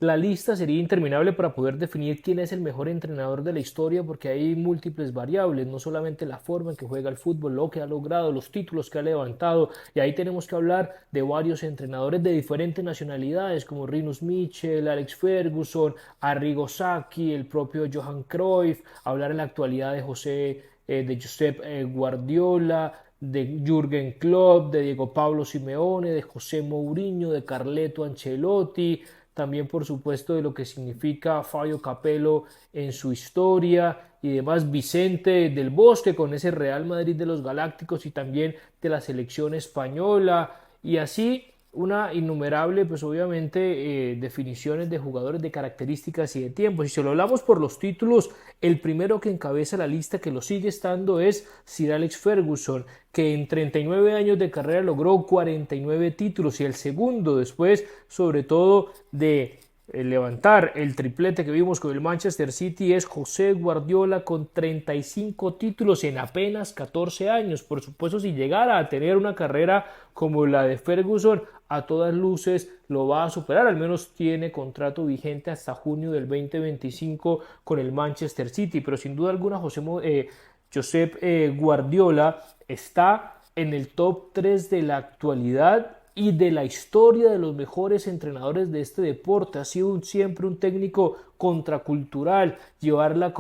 la lista sería interminable para poder definir quién es el mejor entrenador de la historia, porque hay múltiples variables, no solamente la forma en que juega el fútbol, lo que ha logrado, los títulos que ha levantado, y ahí tenemos que hablar de varios entrenadores de diferentes nacionalidades, como Rinus Michel, Alex Ferguson, Arrigo Sacchi, el propio Johan Cruyff, hablar en la actualidad de de Josep Guardiola, de Jürgen Klopp, de Diego Pablo Simeone, de José Mourinho, de Carleto Ancelotti, también por supuesto de lo que significa Fabio Capello en su historia y demás, Vicente del Bosque con ese Real Madrid de los Galácticos y también de la selección española y así una innumerable, pues obviamente, definiciones de jugadores de características y de tiempo. Si se lo hablamos por los títulos, el primero que encabeza la lista, que lo sigue estando, es Sir Alex Ferguson, que en 39 años de carrera logró 49 títulos y el segundo después, sobre todo de levantar el triplete que vimos con el Manchester City, es José Guardiola con 35 títulos en apenas 14 años. Por supuesto, si llegara a tener una carrera como la de Ferguson, a todas luces lo va a superar, al menos tiene contrato vigente hasta junio del 2025 con el Manchester City, pero sin duda alguna Josep Guardiola está en el top 3 de la actualidad y de la historia de los mejores entrenadores de este deporte. Ha sido siempre un técnico contracultural, llevar la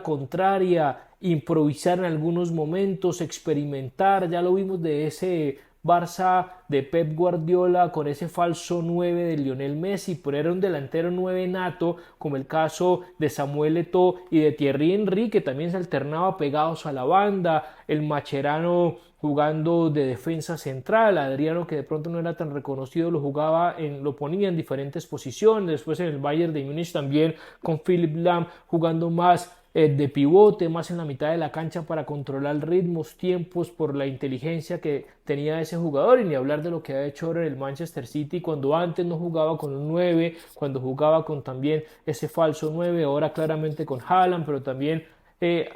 contraria, improvisar en algunos momentos, experimentar. Ya lo vimos de ese Barça de Pep Guardiola con ese falso 9 de Lionel Messi, pero era un delantero 9 nato, como el caso de Samuel Eto'o y de Thierry Henry, que también se alternaba pegados a la banda, el Macherano jugando de defensa central, Adriano, que de pronto no era tan reconocido, lo ponía en diferentes posiciones, después en el Bayern de Múnich también con Philipp Lahm jugando más de pivote, más en la mitad de la cancha para controlar ritmos, tiempos, por la inteligencia que tenía ese jugador, y ni hablar de lo que ha hecho ahora en el Manchester City, cuando antes no jugaba con un 9, cuando jugaba con también ese falso 9, ahora claramente con Haaland, pero también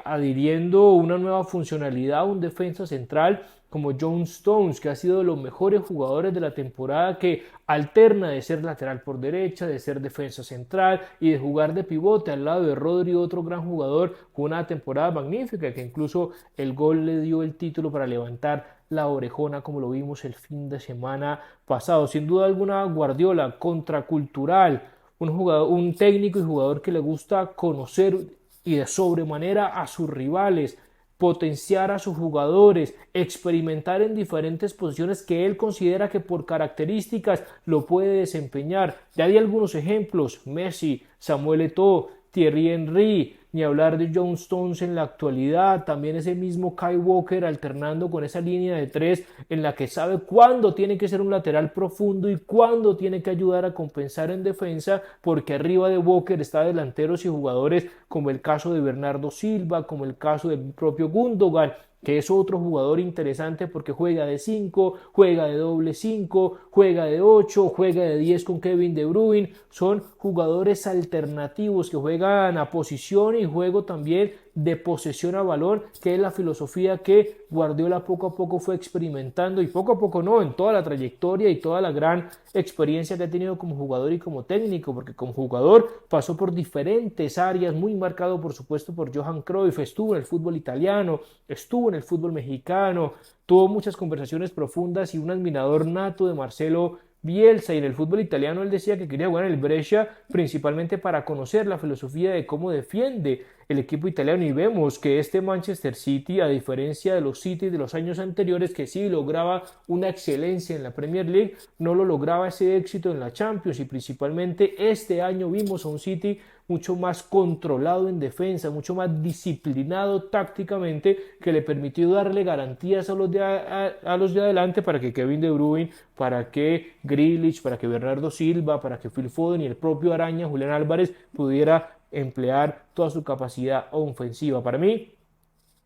adhiriendo una nueva funcionalidad, un defensa central como John Stones, que ha sido de los mejores jugadores de la temporada, que alterna de ser lateral por derecha, de ser defensa central y de jugar de pivote al lado de Rodri, otro gran jugador con una temporada magnífica, que incluso el gol le dio el título para levantar la orejona, como lo vimos el fin de semana pasado. Sin duda alguna, Guardiola, contracultural, un técnico y jugador que le gusta conocer y de sobremanera a sus rivales, potenciar a sus jugadores, experimentar en diferentes posiciones que él considera que por características lo puede desempeñar. Ya di algunos ejemplos: Messi, Samuel Eto'o, Thierry Henry, ni hablar de John Stones en la actualidad, también ese mismo Kyle Walker alternando con esa línea de tres en la que sabe cuándo tiene que ser un lateral profundo y cuándo tiene que ayudar a compensar en defensa, porque arriba de Walker está delanteros y jugadores como el caso de Bernardo Silva, como el caso del propio Gundogan, que es otro jugador interesante porque juega de 5, juega de doble 5, juega de 8, juega de 10 con Kevin De Bruyne. Son jugadores alternativos que juegan a posición y juego también de posesión a balón, que es la filosofía que Guardiola poco a poco fue experimentando, y poco a poco no, en toda la trayectoria y toda la gran experiencia que ha tenido como jugador y como técnico, porque como jugador pasó por diferentes áreas, muy marcado por supuesto por Johan Cruyff, estuvo en el fútbol italiano, estuvo en el fútbol mexicano, tuvo muchas conversaciones profundas y un admirador nato de Marcelo Bielsa, y en el fútbol italiano él decía que quería jugar en el Brescia principalmente para conocer la filosofía de cómo defiende el equipo italiano, y vemos que este Manchester City, a diferencia de los City de los años anteriores, que sí lograba una excelencia en la Premier League, no lo lograba ese éxito en la Champions, y principalmente este año vimos a un City mucho más controlado en defensa, mucho más disciplinado tácticamente, que le permitió darle garantías a los de adelante para que Kevin De Bruyne, para que Grealish, para que Bernardo Silva, para que Phil Foden y el propio Araña, Julián Álvarez, pudiera emplear toda su capacidad ofensiva. Para mí,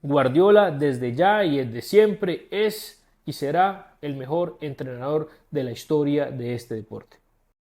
Guardiola desde ya y desde siempre es y será el mejor entrenador de la historia de este deporte.